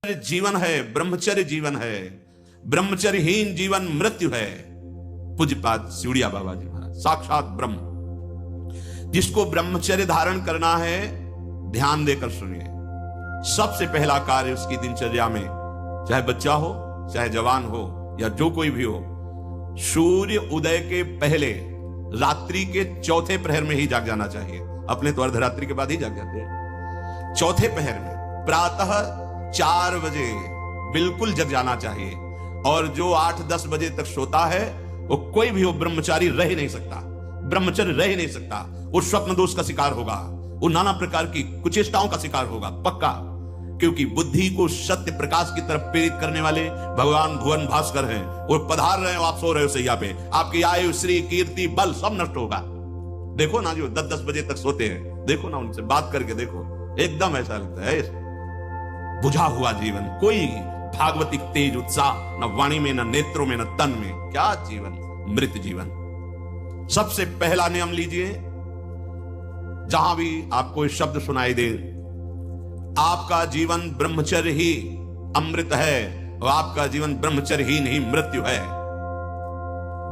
जीवन है, ब्रह्मचर्य जीवन है, ब्रह्मचर्यहीन जीवन मृत्यु है। पूज्यपाद सिवड़िया बाबा जी महाराज साक्षात ब्रह्म। जिसको ब्रह्मचर्य धारण करना है ध्यान देकर सुनिए। सबसे पहला कार्य उसकी दिनचर्या में, चाहे बच्चा हो चाहे जवान हो या जो कोई भी हो, सूर्य उदय के पहले रात्रि के चौथे प्रहर में ही जाग जाना चाहिए। अपने तो अर्धरात्रि के बाद ही जाग जाते हैं। चौथे प्रहर में प्रातः 4 बजे बिल्कुल जग जाना चाहिए। और जो 8-10 बजे तक सोता है वो कोई भी हो ब्रह्मचारी रह ही नहीं सकता, ब्रह्मचर्य रह ही नहीं सकता। वो स्वप्न दोष का शिकार होगा, वो नाना प्रकार की कुचेष्टाओं का शिकार होगा पक्का। क्योंकि बुद्धि को सत्य प्रकाश की तरफ प्रेरित करने वाले भगवान भुवन भास्कर हैं। वो पधार रहे हो, आप सो रहे हो सैया पे, आपकी आयु श्री कीर्ति बल सब नष्ट होगा। देखो ना जो 10-10 बजे तक सोते हैं, देखो ना उनसे बात करके देखो, एकदम ऐसा लगता है बुझा हुआ जीवन, कोई भागवतिक तेज उत्साह न वाणी में, न नेत्रों में, न तन में। क्या जीवन, मृत जीवन। सबसे पहला नियम लीजिए, जहां भी आपको शब्द सुनाई दे, आपका जीवन ब्रह्मचर्य ही अमृत है और आपका जीवन ब्रह्मचर्य ही नहीं मृत्यु है।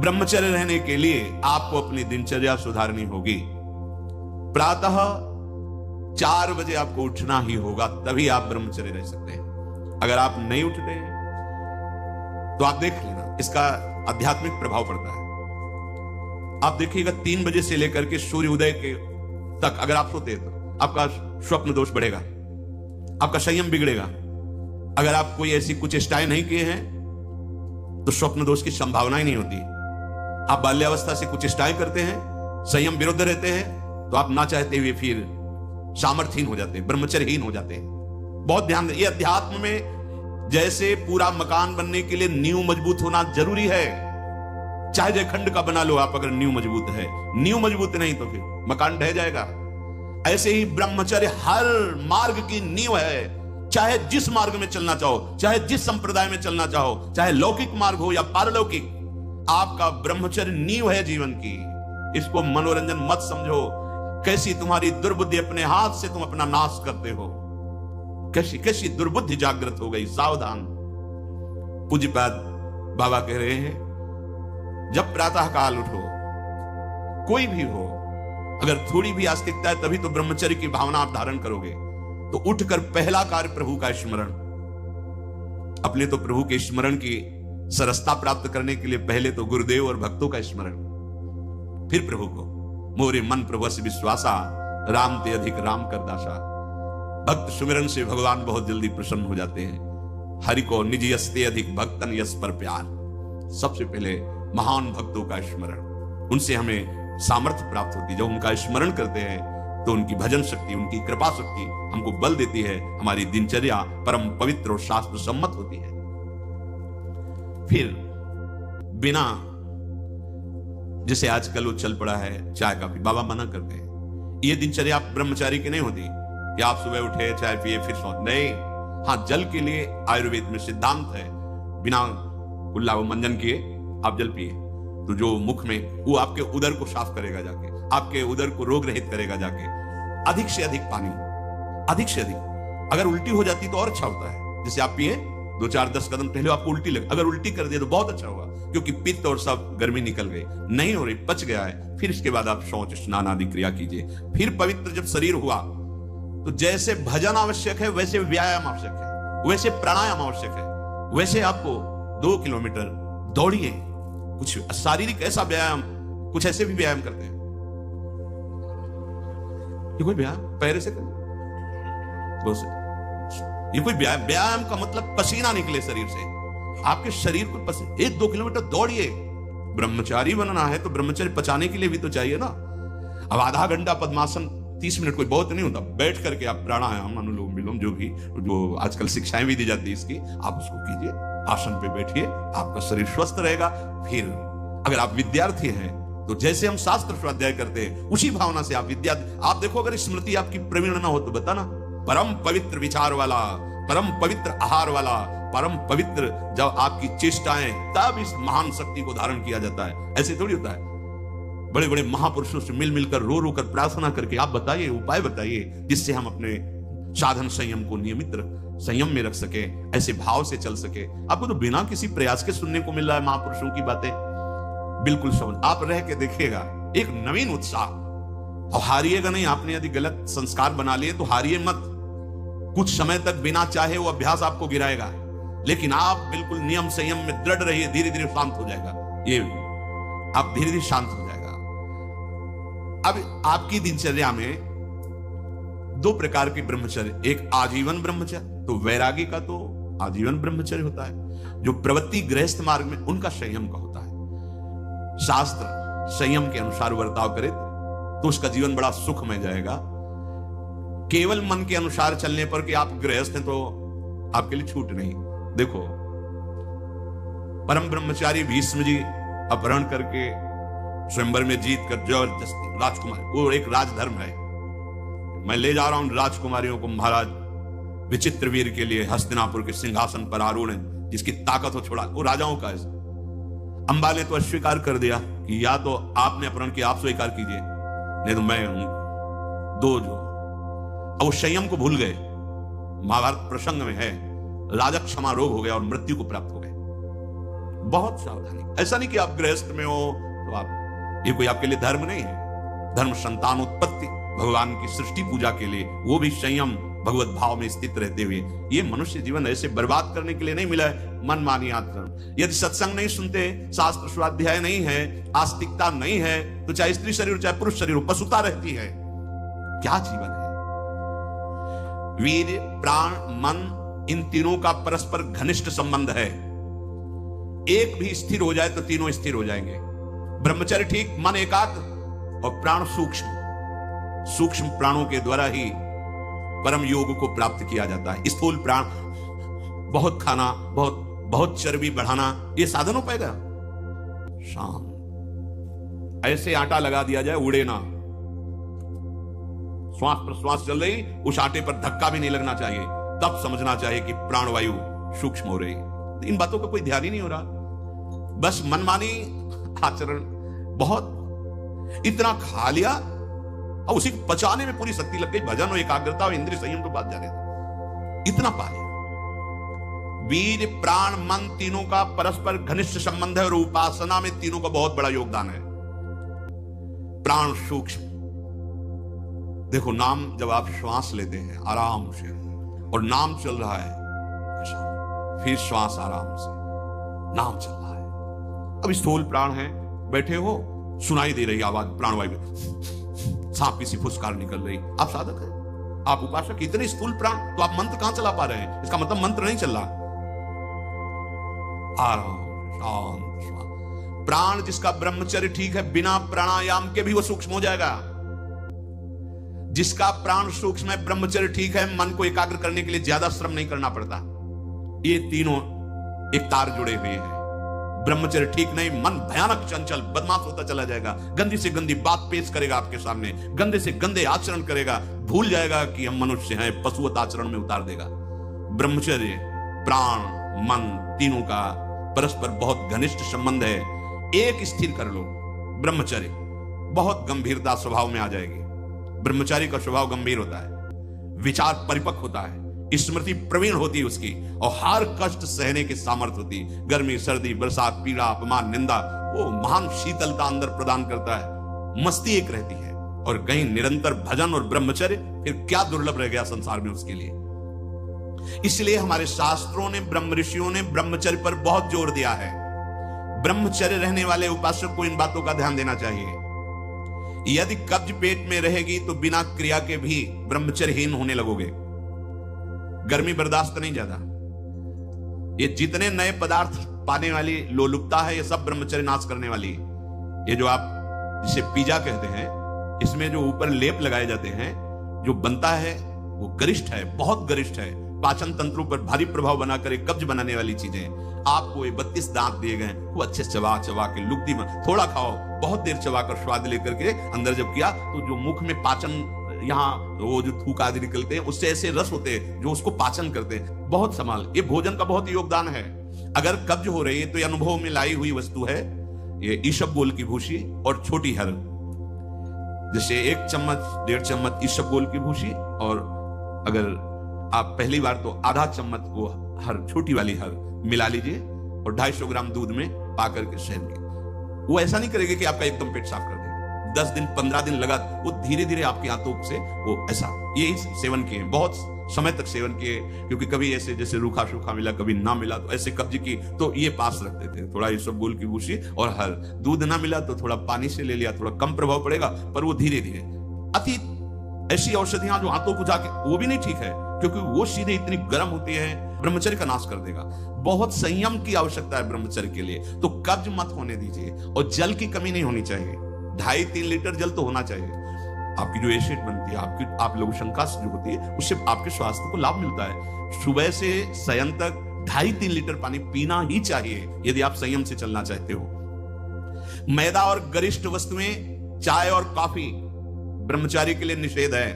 ब्रह्मचर्य रहने के लिए आपको अपनी दिनचर्या सुधारनी होगी। प्रातः 4 बजे आपको उठना ही होगा, तभी आप ब्रह्मचर्य रह सकते हैं। अगर आप नहीं उठते हैं तो आप देख लेना, इसका आध्यात्मिक प्रभाव पड़ता है। आप देखिएगा 3 बजे से लेकर के सूर्य उदय के तक अगर आप सोते हैं तो आपका स्वप्न दोष बढ़ेगा, आपका संयम बिगड़ेगा। अगर आप कोई ऐसी कुछ चेष्टाएं नहीं किए हैं तो स्वप्न दोष की संभावना ही नहीं होती। आप बाल्यावस्था से कुछ चेष्टाएं करते हैं, संयम विरुद्ध रहते हैं, तो आप ना चाहते हुए फिर सामर्थ्यहीन हो जाते हैं, ब्रह्मचर्यहीन हो जाते हैं। बहुत ध्यान दें, ये अध्यात्म में जैसे पूरा मकान बनने के लिए नींव मजबूत होना जरूरी है। चाहे जयखंड का बना लो आप, अगर नींव मजबूत है, नींव मजबूत नहीं तो फिर मकान ढह जाएगा। ऐसे ही ब्रह्मचर्य हर मार्ग की नींव है। चाहे जिस मार्ग में चलना चाहो, चाहे जिस संप्रदाय में चलना चाहो, चाहे लौकिक मार्ग हो या पारलौकिक, आपका ब्रह्मचर्य नींव है जीवन की। इसको मनोरंजन मत समझो। कैसी तुम्हारी दुर्बुद्धि, अपने हाथ से तुम अपना नाश करते हो। कैसी कैसी दुर्बुद्धि जागृत हो गई, सावधान। पूज्यपाद बाबा कह रहे हैं, जब प्रातः काल उठो, कोई भी हो, अगर थोड़ी भी आस्तिकता है तभी तो ब्रह्मचर्य की भावना आप धारण करोगे। तो उठकर पहला कार्य प्रभु का स्मरण। अपने तो प्रभु के स्मरण की सरसता प्राप्त करने के लिए पहले तो गुरुदेव और भक्तों का स्मरण, फिर प्रभु को। मोरे मन प्रभु से विश्वासा, राम ते अधिक राम कर दासा। भक्त सुमिरन से भगवान बहुत जल्दी प्रसन्न हो जाते हैं। हरि को निज यस्ते अधिक भक्तन यस पर प्यार। सबसे पहले महान भक्तों का स्मरण, उनसे हमें सामर्थ्य प्राप्त होती है। जब उनका स्मरण करते हैं तो उनकी भजन शक्ति, उनकी कृपा शक्ति हमको बल देती है। हमारी दिनचर्या परम पवित्र और शास्त्र सम्मत होती है। फिर बिना, जैसे आजकल वो चल पड़ा है चाय काफी, बाबा मना करते हैं, ये दिनचर्या आप ब्रह्मचारी की नहीं होती कि आप सुबह उठे चाय पिए फिर सो। नहीं, हाँ, जल के लिए आयुर्वेद में सिद्धांत है, बिना कुल्ला व मंजन किए आप जल पिए तो जो मुख में, वो आपके उदर को साफ करेगा जाके, आपके उदर को रोग रहित करेगा जाके। अधिक से अधिक पानी, अधिक से अधिक। अगर उल्टी हो जाती तो और अच्छा होता है। जैसे आप पिए 2-4-10 कदम पहले आपको उल्टी लगे, अगर उल्टी कर दिए तो बहुत अच्छा होगा, क्योंकि पित्त और सब गर्मी निकल गई, नहीं हो रही, पच गया है। फिर इसके बाद आप शौच स्नान आदि क्रिया कीजिए। फिर पवित्र जब शरीर हुआ तो जैसे भजन आवश्यक है वैसे व्यायाम आवश्यक है, वैसे प्राणायाम आवश्यक है। वैसे आपको 2 किलोमीटर दौड़िए, कुछ शारीरिक ऐसा व्यायाम, कुछ ऐसे भी व्यायाम करते हैं। ये कोई व्यायाम पैर से करें, ये कोई व्यायाम का मतलब पसीना निकले शरीर से, आपके शरीर को पसीना। 1-2 किलोमीटर दौड़िए। ब्रह्मचारी बनना है तो ब्रह्मचर्य पचाने के लिए भी तो चाहिए ना। अब आधा घंटा पद्मासन, 30 मिनट कोई बहुत नहीं होता। बैठ करके आप प्राणायाम, अनुलोम विलोम, जो भी, जो आजकल शिक्षाएं भी दी जाती है इसकी, आप उसको कीजिए। आसन पे बैठिए, आपका शरीर स्वस्थ रहेगा। फिर अगर आप विद्यार्थी हैं तो जैसे हम शास्त्र स्वाध्याय करते हैं उसी भावना से आप आप देखो, अगर स्मृति आपकी प्रवीण ना हो तो बताना। परम पवित्र विचार वाला, परम पवित्र आहार वाला, परम पवित्र जब आपकी चेष्टाएं, तब इस महान शक्ति को धारण किया जाता है। ऐसे थोड़ी होता है। बड़े बड़े महापुरुषों से मिल मिलकर रो रो कर प्रार्थना करके आप बताइए, उपाय बताइए जिससे हम अपने साधन संयम को नियमित संयम में रख सके, ऐसे भाव से चल सके। आपको तो बिना किसी प्रयास के सुनने को मिल रहा है महापुरुषों की बातें। बिल्कुल समझ, आप रह के देखिएगा, एक नवीन उत्साह। और हारिएगा नहीं। आपने यदि गलत संस्कार बना लिए तो हारिए मत। कुछ समय तक बिना चाहे वो अभ्यास आपको गिराएगा, लेकिन आप बिल्कुल नियम संयम में दृढ़ रहिए, धीरे धीरे शांत हो जाएगा। ये आप धीरे धीरे शांत हो जाएगा। अब आपकी दिनचर्या में दो प्रकार के ब्रह्मचर्य, एक आजीवन ब्रह्मचर्य, तो वैरागी का तो आजीवन ब्रह्मचर्य होता है। जो प्रवृत्ति गृहस्थ मार्ग में, उनका संयम का होता है। शास्त्र संयम के अनुसार बर्ताव करे तो उसका जीवन बड़ा सुखमय जाएगा। केवल मन के अनुसार चलने पर कि आप गृहस्थ हैं तो आपके लिए छूट नहीं। देखो, परम ब्रह्मचारी भीष्म जी अपहरण करके स्वयंवर में जीत कर जबरदस्ती राजकुमारी, वो एक राजधर्म है, मैं ले जा रहा हूं राजकुमारियों को महाराज विचित्रवीर के लिए हस्तिनापुर के सिंहासन पर आरूढ़ है, जिसकी ताकत हो छोड़ा। वो राजाओं का है। अंबा ने तो अस्वीकार कर दिया कि या तो आपने अपहरण किया, आप स्वीकार कीजिए, नहीं तो मैं हूं। दो जो अब वो संयम को भूल गए। महाभारत प्रसंग में है, राजा क्षमा रोग हो गया और मृत्यु को प्राप्त हो गए। बहुत सावधानी। ऐसा नहीं कि आप गृहस्थ में हो तो आप, ये कोई आपके लिए धर्म नहीं है। धर्म संतान उत्पत्ति, भगवान की सृष्टि पूजा के लिए, वो भी संयम भगवत भाव में स्थित रहते हुए। ये मनुष्य जीवन ऐसे बर्बाद करने के लिए नहीं मिला है मनमानी आचरण। यदि सत्संग नहीं सुनते, शास्त्र स्वाध्याय नहीं है, आस्तिकता नहीं है, तो चाहे स्त्री शरीर चाहे पुरुष शरीर हो, पशुता रहती है। क्या जीवन है? वीर, प्राण, मन, इन तीनों का परस्पर घनिष्ठ संबंध है। एक भी स्थिर हो जाए तो तीनों स्थिर हो जाएंगे। ब्रह्मचर्य ठीक, मन एकाग्र और प्राण सूक्ष्म। सूक्ष्म प्राणों के द्वारा ही परम योग को प्राप्त किया जाता है। स्थूल प्राण, बहुत खाना, बहुत चर्बी बढ़ाना, ये साधन हो पाएगा? शांत ऐसे आटा लगा दिया जाए, उड़े ना। श्वास प्रश्वास चल रही, उस आटे पर धक्का भी नहीं लगना चाहिए, तब समझना चाहिए कि प्राणवायु सूक्ष्म हो रही। इन बातों का कोई ध्यान ही नहीं हो रहा। बस मनमानी आचरण, बहुत इतना खा लिया और उसी को पचाने में पूरी शक्ति लग गई। भजन और एकाग्रता और इंद्रिय संयम तो बात जाने दो, इतना पा लिया। वीर, प्राण, मन तीनों का परस्पर घनिष्ठ संबंध है और उपासना में तीनों का बहुत बड़ा योगदान है। प्राण सूक्ष्म। देखो, नाम जब आप श्वास लेते हैं आराम से और नाम चल रहा है, फिर श्वास आराम से, नाम चल रहा है। अब स्थूल प्राण है, बैठे हो, सुनाई दे रही आवाज प्राणवायु, सांप की सी फुसकार निकल रही। आप साधक हैं, आप उपासक। इतने स्थूल प्राण तो आप मंत्र कहां चला पा रहे हैं? इसका मतलब मंत्र नहीं चल रहा। आराम, शांत श्वास। प्राण जिसका ब्रह्मचर्य ठीक है, बिना प्राणायाम के भी वो सूक्ष्म हो जाएगा। जिसका प्राण सूक्ष्म है, ब्रह्मचर्य ठीक है, मन को एकाग्र करने के लिए ज्यादा श्रम नहीं करना पड़ता। ये तीनों एक तार जुड़े हुए हैं। ब्रह्मचर्य ठीक नहीं, मन भयानक चंचल बदमाश होता चला जाएगा, गंदी से गंदी बात पेश करेगा आपके सामने, गंदे से गंदे आचरण करेगा, भूल जाएगा कि हम मनुष्य हैं, पशुवत आचरण में उतार देगा। ब्रह्मचर्य, प्राण, मन तीनों का परस्पर बहुत घनिष्ठ संबंध है। एक स्थिर कर लो ब्रह्मचर्य, बहुत गंभीरता स्वभाव में आ जाएगी। ब्रह्मचारी का स्वभाव गंभीर होता है, विचार परिपक्व होता है, स्मृति प्रवीण होती है उसकी, और हर कष्ट सहने की सामर्थ्य होती है। गर्मी, सर्दी, बरसात, पीड़ा, अपमान, निंदा, वो महान शीतलता अंदर प्रदान करता है। मस्ती एक रहती है। और कहीं निरंतर भजन और ब्रह्मचर्य, फिर क्या दुर्लभ रह गया संसार में उसके लिए। इसलिए हमारे शास्त्रों ने, ब्रह्म ऋषियों ने ब्रह्मचर्य पर बहुत जोर दिया है। ब्रह्मचर्य रहने वाले उपासक को इन बातों का ध्यान देना चाहिए। यदि कब्ज पेट में रहेगी तो बिना क्रिया के भी ब्रह्मचर्यहीन होने लगोगे। गर्मी बर्दाश्त नहीं ज्यादा, ये जितने नए पदार्थ पाने वाली लोलुपता है, ये सब ब्रह्मचर्य नाश करने वाली है। ये जो आप जिसे पिज्जा कहते हैं, इसमें जो ऊपर लेप लगाए जाते हैं, जो बनता है वो गरिष्ठ है, बहुत गरिष्ठ है। पाचन तंत्रों पर भारी प्रभाव बनाकर एक कब्ज बनाने वाली चीजें। आपको ये 32 दांत दिए गए, वो अच्छे चबा चबा के लुगदी में थोड़ा खाओ, बहुत देर चबा कर स्वाद लेकर के अंदर जब किया तो जो मुख में पाचन, यहाँ वो जो थूक आदि निकलते हैं, उससे ऐसे रस होते हैं जो उसको पाचन करते हैं। बहुत संभाल, ये भोजन का बहुत योगदान है। अगर कब्ज हो रही है तो ये अनुभव में लाई हुई वस्तु है, ये ईसबगोल की भूसी और छोटी हर। जैसे 1 चम्मच 1.5 चम्मच ईसबगोल की भूसी, और अगर आप पहली बार तो आधा चम्मच वो हर, छोटी वाली हर मिला लीजिए और 250 ग्राम दूध में पा करके शहद के। वो ऐसा नहीं करेगा कि आपका एकदम पेट साफ कर देगा। 10 दिन 15 दिन लगा, वो धीरे धीरे आपकी आंतों से वो ऐसा, ये सेवन किए, बहुत समय तक सेवन किए, क्योंकि कभी ऐसे जैसे रूखा सूखा मिला, कभी ना मिला तो ऐसे कब्ज की तो ये पास रखते थे, थोड़ा इसबगोल की भूसी और हर। दूध ना मिला तो थोड़ा पानी से ले लिया, थोड़ा कम प्रभाव पड़ेगा, पर वो धीरे धीरे। अति ऐसी औषधियां जो आंतों को जाके, वो भी नहीं ठीक है, क्योंकि वो सीधे इतनी गर्म होती है, ब्रह्मचर्य का नाश कर देगा। बहुत संयम की आवश्यकता है ब्रह्मचर्य के लिए। तो कब्ज मत होने दीजिए, और जल की कमी नहीं होनी चाहिए। 2.5-3 लीटर जल तो होना चाहिए। आपकी जो एसिड बनती है, आप लघु शंका जो होती है, उससे आपके स्वास्थ्य को लाभ मिलता है। सुबह से शयन तक 2.5-3 लीटर पानी पीना ही चाहिए, यदि आप संयम से चलना चाहते हो। मैदा और गरिष्ठ वस्तुएं, चाय और कॉफी ब्रह्मचारी के लिए निषेध है।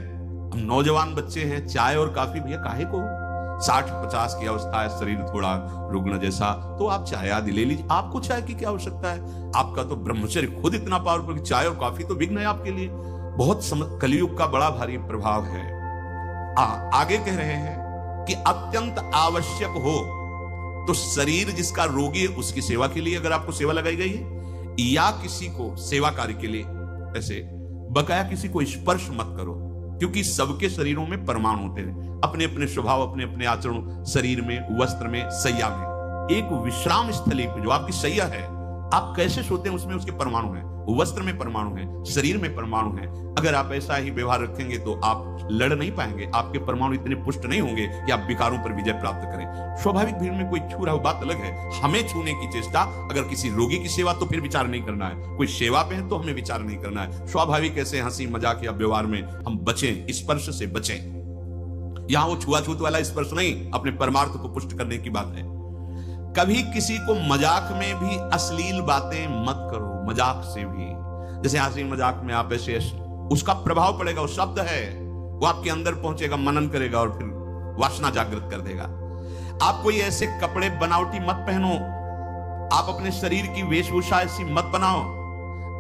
हम नौजवान बच्चे हैं, चाय और कॉफी भैया काहे को? 60-50 की अवस्था है, शरीर थोड़ा रुग्ण जैसा, तो आप चाय आदि ले लीजिए। आपको चाय की क्या आवश्यकता है? आपका तो ब्रह्मचर्य खुद इतना पावरफुल, चाय और कॉफी तो विघ्न है आपके लिए। बहुत कलयुग का बड़ा भारी प्रभाव है। आगे कह रहे हैं कि अत्यंत आवश्यक हो तो शरीर जिसका रोगी है उसकी सेवा के लिए अगर आपको सेवा लगाई गई है, या किसी को सेवा कार्य के लिए, ऐसे बकाया किसी को स्पर्श मत करो, क्योंकि सबके शरीरों में परमाणु होते हैं, अपने अपने स्वभाव, अपने अपने आचरण, शरीर में, वस्त्र में, सैया में। एक विश्राम स्थली पे जो आपकी सैया है, आप कैसे सोते हैं उसमें उसके परमाणु हैं, वस्त्र में परमाणु हैं, शरीर में परमाणु हैं। अगर आप ऐसा ही व्यवहार रखेंगे तो आप लड़ नहीं पाएंगे, आपके परमाणु इतने पुष्ट नहीं होंगे कि आप विकारों पर विजय प्राप्त करें। स्वाभाविक भीड़ में कोई छू रहा हो बात अलग है, हमें छूने की चेष्टा, अगर किसी रोगी की सेवा तो फिर विचार नहीं करना है, कोई सेवा पे है तो हमें विचार नहीं करना है। स्वाभाविक ऐसे हंसी मजाक या व्यवहार में हम बचें, स्पर्श से बचें। यहां वो छुआछूत वाला स्पर्श नहीं, अपने परमार्थ को पुष्ट करने की बात है। कभी किसी को मजाक में भी अश्लील बातें मत करो, मजाक से भी, जैसे हंसी मजाक में आप ऐसे, उसका प्रभाव पड़ेगा, वो शब्द है, वो आपके अंदर पहुंचेगा, मनन करेगा और फिर वासना जागृत कर देगा। आप कोई ऐसे कपड़े बनावटी मत पहनो, आप अपने शरीर की वेशभूषा ऐसी मत बनाओ,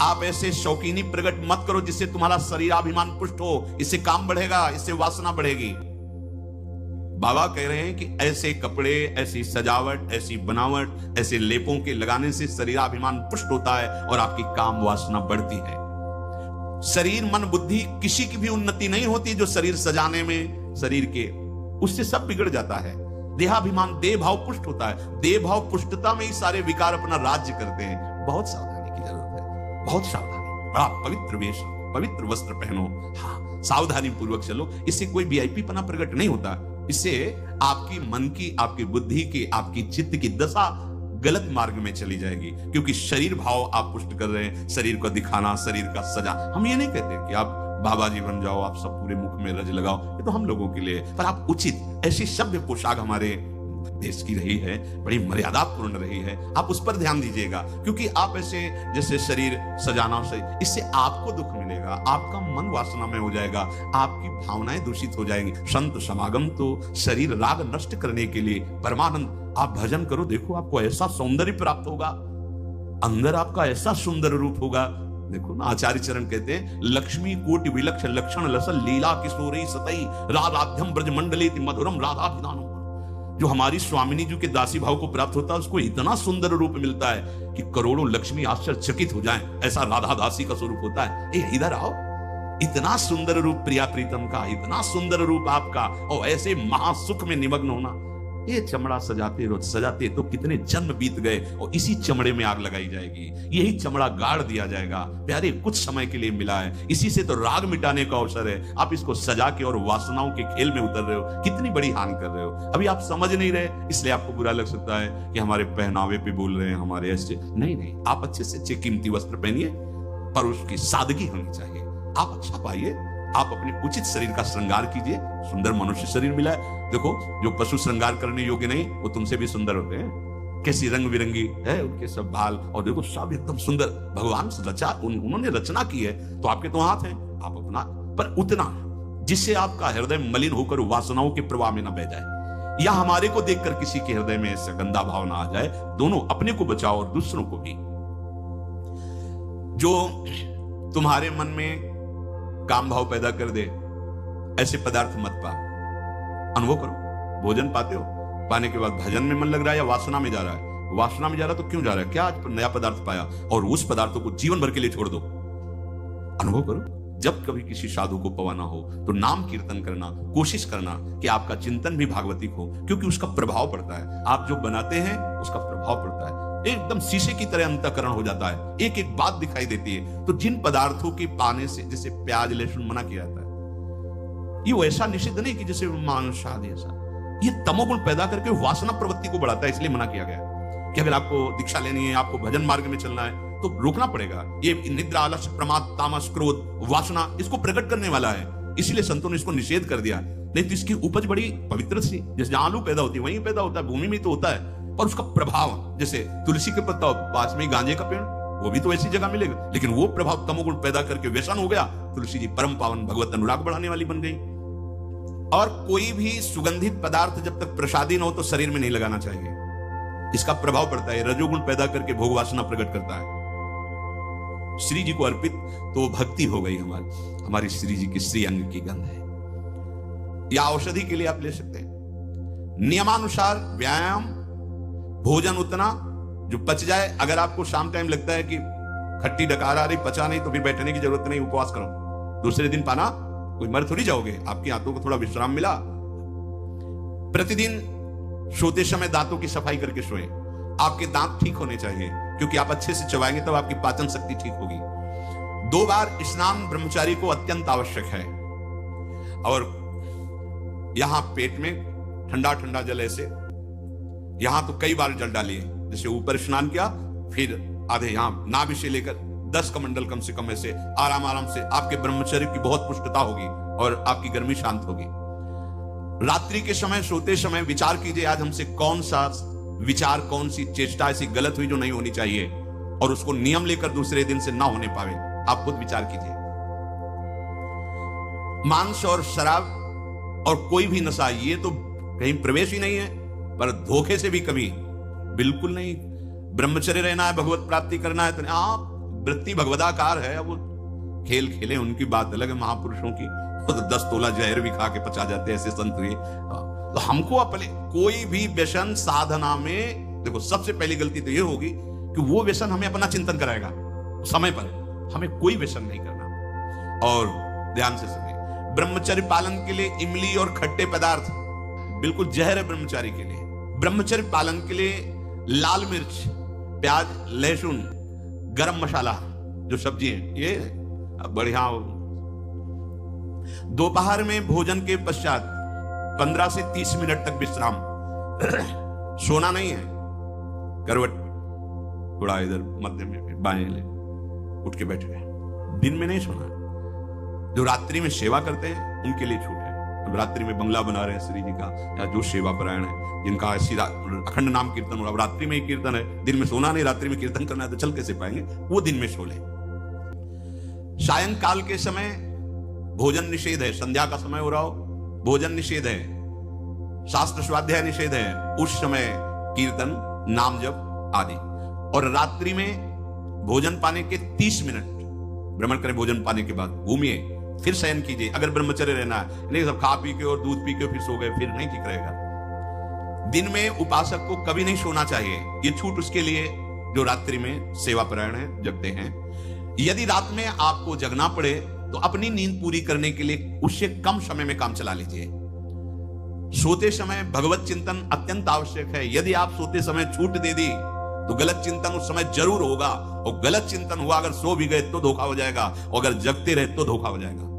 आप ऐसे शौकीनी प्रकट मत करो जिससे तुम्हारा शरीराभिमान पुष्ट हो, इससे काम बढ़ेगा, इससे वासना बढ़ेगी। बाबा कह रहे हैं कि ऐसे कपड़े, ऐसी सजावट, ऐसी बनावट, ऐसे लेपों के लगाने से शरीराभिमान पुष्ट होता है और आपकी काम वासना बढ़ती है। शरीर मन बुद्धि किसी की भी उन्नति नहीं होती जो शरीर सजाने में, शरीर के, उससे सब बिगड़ जाता है। देहाभिमान, देह भाव पुष्ट होता है, देह भाव पुष्टता में ही सारे विकार अपना राज्य करते हैं। बहुत सावधानी की जरूरत है, बहुत सावधानी। बड़ा पवित्र वेश, पवित्र वस्त्र पहनो, हाँ, सावधानी पूर्वक चलो, इससे कोई वीआईपी पना प्रकट नहीं होता। इससे आपकी मन की, आपकी बुद्धि की, आपकी चित्त की दशा गलत मार्ग में चली जाएगी, क्योंकि शरीर भाव आप पुष्ट कर रहे हैं, शरीर को दिखाना, शरीर का सजा। हम ये नहीं कहते कि आप बाबा जी बन जाओ, आप सब पूरे मुख में रज लगाओ, ये तो हम लोगों के लिए, पर आप उचित ऐसी सभ्य पोशाक हमारे देश की रही है, बड़ी मर्यादापूर्ण रही है, आप उस पर ध्यान दीजिएगा, क्योंकि आप ऐसे जैसे शरीर सजाना से, इससे आपको दुख मिलेगा, आपका मन वासना में हो जाएगा, आपकी भावनाएं दूषित हो जाएंगी। संत समागम तो शरीर राग नष्ट करने के लिए, परमानंद आप भजन करो, देखो आपको ऐसा सौंदर्य प्राप्त होगा, अंदर आपका ऐसा सुंदर रूप होगा। देखो ना, आचार्य चरण कहते हैं, लक्ष्मी कोटि विलक्ष लक्षण लसल लीला किशोरी सतई राधाध्यम ब्रजमंडली मधुरम राधाभिधानम। जो हमारी स्वामिनी जी के दासी भाव को प्राप्त होता है, उसको इतना सुंदर रूप मिलता है कि करोड़ों लक्ष्मी आश्चर्यचकित हो जाएं, ऐसा राधा दासी का स्वरूप होता है। ए इधर आओ, इतना सुंदर रूप प्रिया प्रीतम का, इतना सुंदर रूप आपका, और ऐसे महासुख में निमग्न होना। ये चमड़ा सजाते रोज सजाते तो कितने जन्म बीत गए, और इसी चमड़े में आग लगाई जाएगी, यही चमड़ा गाड़ दिया जाएगा। प्यारे, कुछ समय के लिए मिला है, इसी से तो राग मिटाने का अवसर है। आप इसको सजा के और वासनाओं के खेल में उतर रहे हो, कितनी बड़ी हानि कर रहे हो। अभी आप समझ नहीं रहे, इसलिए आपको बुरा लग सकता है कि हमारे पहनावे पे बोल रहे हैं, हमारे ऐसे नहीं, आप अच्छे से अच्छे कीमती वस्त्र पहनिए, पर उसकी सादगी होनी चाहिए। आप अच्छा पाइए, आप अपने उचित शरीर का श्रृंगार कीजिए, सुंदर मनुष्य शरीर मिला है। देखो, जो पशु श्रृंगार करने योग्य नहीं, वो तुमसे भी सुंदर होते हैं, कैसी रंग बिरंगी है उनके सब बाल, और देखो सब एकदम सुंदर, भगवान रचा, उन्होंने रचना की है, तो आपके तो हाथ हैं, आप अपना, पर उतना जिससे आपका हृदय मलिन होकर वासनाओं के प्रवाह में न बह जाए, या हमारे को देखकर किसी के हृदय में ऐसा गंदा भाव ना आ जाए। दोनों, अपने को बचाओ और दूसरों को भी। जो तुम्हारे मन में काम भाव पैदा कर दे, ऐसे पदार्थ मत पाओ। अनुभव करो। भोजन पाते हो, पाने के बाद भजन में मन लग रहा है या वासना में जा रहा है? वासना में जा रहा है तो क्यों जा रहा है? क्या आज नया पदार्थ पाया और उस पदार्थों को जीवन भर के लिए छोड़ दो। अनुभव करो। जब कभी किसी साधु को पवाना हो तो नाम कीर्तन करना, कोशिश करना कि आपका चिंतन भी भागवतिक हो, क्योंकि उसका प्रभाव पड़ता है। आप जो बनाते हैं उसका प्रभाव पड़ता है। एकदम शीशे की तरह अंतःकरण हो जाता है, एक एक बात दिखाई देती है। तो जिन पदार्थों के पाने से, जैसे प्याज लहसुन मना किया जाता है, ये वैसा निषिद्ध नहीं कि जैसे मांस आदि ऐसा, ये तमोगुण पैदा करके वासना प्रवृत्ति को बढ़ाता है। इसलिए मना किया गया कि अगर आपको दीक्षा लेनी है, आपको भजन मार्ग में चलना है तो रोकना पड़ेगा। ये निद्रा, आलस्य, प्रमाद, तामस, क्रोध, वासना इसको प्रकट करने वाला है, इसलिए संतों ने इसको निषेध कर दिया। नहीं तो इसकी उपज बड़ी पवित्र सी, जैसे जहां आलू पैदा होती है वहीं पैदा होता है, भूमि में तो होता है, पर उसका प्रभाव, जैसे तुलसी के पत्ता पास में गांजे का पेड़, वो भी तो ऐसी जगह मिलेगा, लेकिन वो प्रभाव तमोगुण पैदा करके व्यसन हो गया। तुलसी जी परम पावन भगवत अनुराग बढ़ाने वाली बन गई। और कोई भी सुगंधित पदार्थ जब तक प्रसादी न हो तो शरीर में नहीं लगाना चाहिए, इसका प्रभाव पड़ता है, रजोगुण पैदा करके भोग वासना प्रकट करता है। श्री जी को अर्पित तो भक्ति हो गई हमारी श्री जी की श्री अंग की गंध है। या औषधि के लिए आप ले सकते हैं। नियमानुसार व्यायाम, भोजन उतना जो पच जाए। अगर आपको शाम टाइम लगता है कि खट्टी डकार आ रही, पचा नहीं, तो फिर बैठने की जरूरत नहीं, उपवास करो, दूसरे दिन पाना, कोई मर थोड़ी जाओगे, आपकी आंतों को थोड़ा विश्राम मिला। प्रतिदिन सोते समय दांतों की सफाई करके सोएं। आपके दांत ठीक होने चाहिए, क्योंकि आप अच्छे से चबाएंगे तब आपकी पाचन शक्ति ठीक होगी। 2 बार स्नान ब्रह्मचारी को अत्यंत आवश्यक है। और यहां पेट में ठंडा ठंडा जल, ऐसे यहां तो कई बार जल डालिए, जैसे ऊपर स्नान किया, फिर आधे यहां नाभि से लेकर 10 कमंडल कम से कम, ऐसे आराम आराम से आपके ब्रह्मचर्य की बहुत पुष्टता होगी और आपकी गर्मी शांत होगी। रात्रि के समय, सोते समय विचार कीजिए, आज हमसे कौन सा विचार, कौन सी चेष्टा ऐसी गलत हुई जो नहीं होनी चाहिए, और उसको नियम लेकर दूसरे दिन से ना होने पावे। आप खुद विचार कीजिए। मांस और शराब और कोई भी नशा, ये तो कहीं प्रवेश ही नहीं है, पर धोखे से भी कभी बिल्कुल नहीं। ब्रह्मचर्य रहना है, भगवत प्राप्ति करना है, तो आप वृत्ति भगवदाकार है। वो खेल खेले, उनकी बात अलग है, महापुरुषों की तो 10 तोला जहर भी खा के पचा जाते हैं, ऐसे संत हुए। तो हमको अपने कोई भी व्यसन साधना में, देखो सबसे पहली गलती तो ये होगी कि वो व्यसन हमें अपना चिंतन कराएगा समय पर, हमें कोई व्यसन नहीं करना। और ध्यान से सुनिए, ब्रह्मचर्य पालन के लिए इमली और खट्टे पदार्थ बिल्कुल जहर है ब्रह्मचारी के लिए। ब्रह्मचर्य पालन के लिए लाल मिर्च, प्याज, लहसुन, गरम मसाला, जो सब्जी है, ये बढ़िया। दोपहर में भोजन के पश्चात 15 से 30 मिनट तक विश्राम। सोना नहीं है, करवट थोड़ा इधर मध्य में बाएं ले, उठ के बैठ गए। दिन में नहीं सोना। जो रात्रि में सेवा करते हैं उनके लिए छूट है। अब रात्रि में बंगला बना रहे हैं श्री जी का, या जो सेवा परायण है, जिनका सीधा अखंड नाम कीर्तन हो रहा, रात्रि में ही कीर्तन है, दिन में सोना नहीं, रात्रि में कीर्तन करना है, तो चल कैसे पाएंगे? वो दिन में सो ले। सायंकाल के समय भोजन निषेध है। संध्या का समय हो रहा हो, भोजन निषेध है, शास्त्र स्वाध्याय निषेध है। उस समय कीर्तन, नाम जप आदि। और रात्रि में भोजन पाने के 30 मिनट भ्रमण करें। भोजन पाने के बाद घूमिए, फिर शयन कीजिए, अगर ब्रह्मचर्य रहना है। नहीं सब खा पी के और दूध पी के फिर सो गए, फिर नहीं ठीक रहेगा। दिन में उपासक को कभी नहीं सोना चाहिए। ये छूट उसके लिए जो रात्रि में सेवा परायण है, जगते हैं। यदि रात में आपको जगना पड़े तो अपनी नींद पूरी करने के लिए उससे कम समय में काम चला लीजिए। सोते समय भगवत चिंतन अत्यंत आवश्यक है। यदि आप सोते समय छूट दे दी तो गलत चिंतन उस समय जरूर होगा, और गलत चिंतन हुआ अगर सो भी गए तो धोखा हो जाएगा, और अगर जगते रहे तो धोखा हो जाएगा।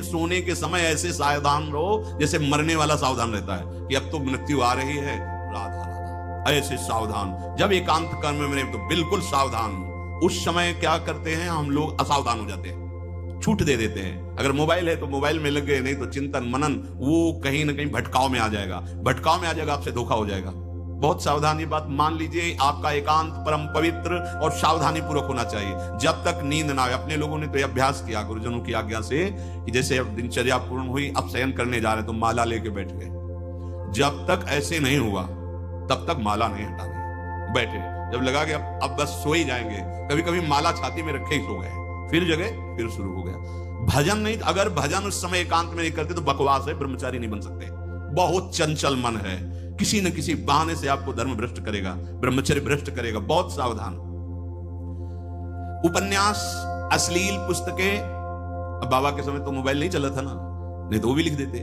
सोने के समय ऐसे सावधान रहो जैसे मरने वाला सावधान रहता है कि अब तो मृत्यु आ रही है, राधा राधा, ऐसे सावधान। जब एकांत कर्म में तो बिल्कुल सावधान। उस समय क्या करते हैं हम लोग? असावधान हो जाते हैं, छूट दे देते हैं। अगर मोबाइल है तो मोबाइल में लग गए, नहीं तो चिंतन मनन वो कहीं ना कहीं भटकाव में आ जाएगा, भटकाव में आ जाएगा, आपसे धोखा हो जाएगा। बहुत सावधान, ये बात मान लीजिए। आपका एकांत परम पवित्र और सावधानी पूर्वक होना चाहिए जब तक नींद ना आए। अपने लोगों ने तो यह अभ्यास किया गुरुजनों की आज्ञा से कि जैसे अब दिनचर्या पूर्ण हुई, अब शयन करने जा रहे तो माला लेके बैठ गए। जब तक ऐसे नहीं हुआ तब तक माला नहीं हटानी, बैठे। जब लगा कि अब बस सो ही जाएंगे, कभी कभी माला छाती में रखे ही सो गए, फिर जगह फिर शुरू हो गया। भजन नहीं, अगर भजन उस समय एकांत में नहीं करते तो बकवास है, ब्रह्मचारी नहीं बन सकते। बहुत चंचल मन है, किसी न किसी बहाने से आपको धर्म भ्रष्ट करेगा, ब्रह्मचर्य भ्रष्ट करेगा, बहुत सावधान। उपन्यास, अश्लील पुस्तकें, अब बाबा के समय तो मोबाइल नहीं चला था ना, नहीं तो वो भी लिख देते,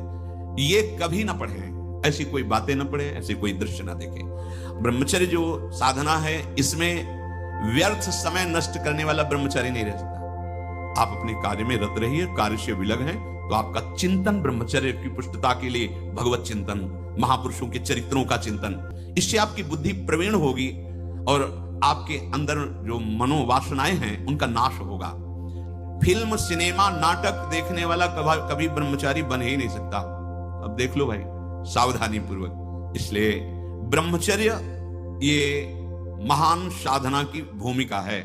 ये कभी ना पढ़ें, ऐसी कोई बातें ना पढ़ें, ऐसे कोई दृश्य ना देखें। ब्रह्मचर्य जो साधना है, इसमें व्यर्थ समय नष्ट करने वाला ब्रह्मचारी नहीं रह सकता। आप अपने कार्य में रत रहिए, कार्य से विलग हैं तो आपका चिंतन ब्रह्मचर्य की पुष्टता के लिए भगवत चिंतन, महापुरुषों के चरित्रों का चिंतन, इससे आपकी बुद्धि प्रवीण होगी और आपके अंदर जो मनोवासनाएं हैं उनका नाश होगा। फिल्म, सिनेमा, नाटक देखने वाला कभी ब्रह्मचारी बन ही नहीं सकता। अब देख लो भाई, सावधानी पूर्वक। इसलिए ब्रह्मचर्य ये महान साधना की भूमिका है।